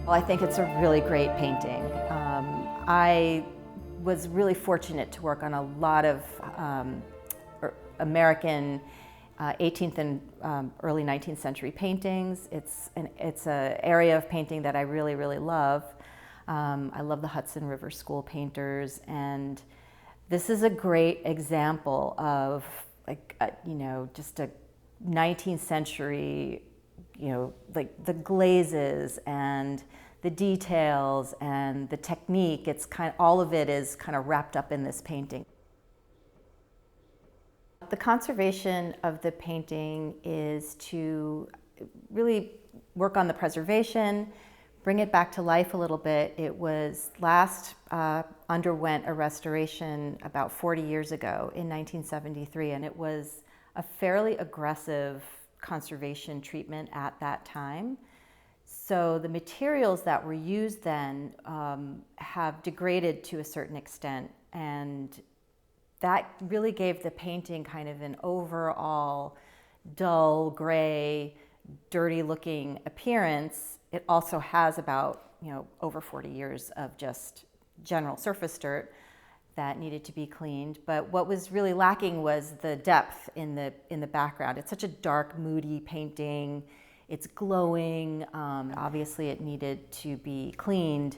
Well, I think it's a really great painting. I was really fortunate to work on a lot of American 18th and early 19th century paintings. It's an area of painting that I really love. I love the Hudson River School painters, and this is a great example of just a 19th century, like the glazes and the details and the technique. It's all of it is kind of wrapped up in this painting. The conservation of the painting is to really work on the preservation, bring it back to life a little bit. It was underwent a restoration about 40 years ago in 1973, and it was a fairly aggressive conservation treatment at that time. So the materials that were used then have degraded to a certain extent, and that really gave the painting kind of an overall dull, gray, dirty looking appearance. It also has about, over 40 years of just general surface dirt that needed to be cleaned. But what was really lacking was the depth in the background. It's such a dark, moody painting. It's glowing. Obviously it needed to be cleaned,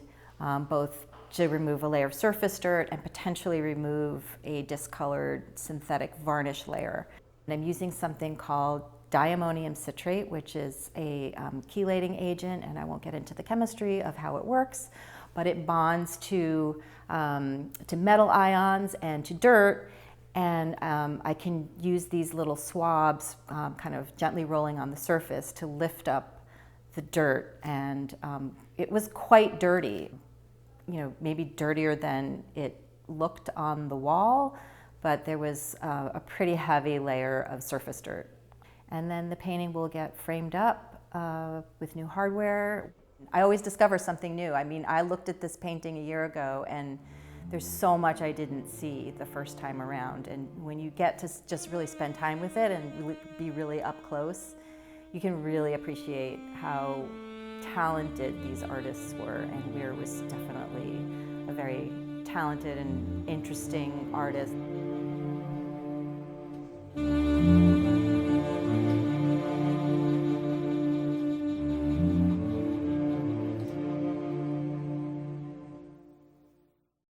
both to remove a layer of surface dirt and potentially remove a discolored synthetic varnish layer. And I'm using something called diammonium citrate, which is a chelating agent, and I won't get into the chemistry of how it works, but it bonds to metal ions and to dirt, and I can use these little swabs kind of gently rolling on the surface to lift up the dirt, and it was quite dirty. Maybe dirtier than it looked on the wall, but there was a pretty heavy layer of surface dirt. And then the painting will get framed up with new hardware. I always discover something new. I mean, I looked at this painting a year ago, and there's so much I didn't see the first time around. And when you get to just really spend time with it and be really up close, you can really appreciate how talented these artists were, and Weir was definitely a very talented and interesting artist.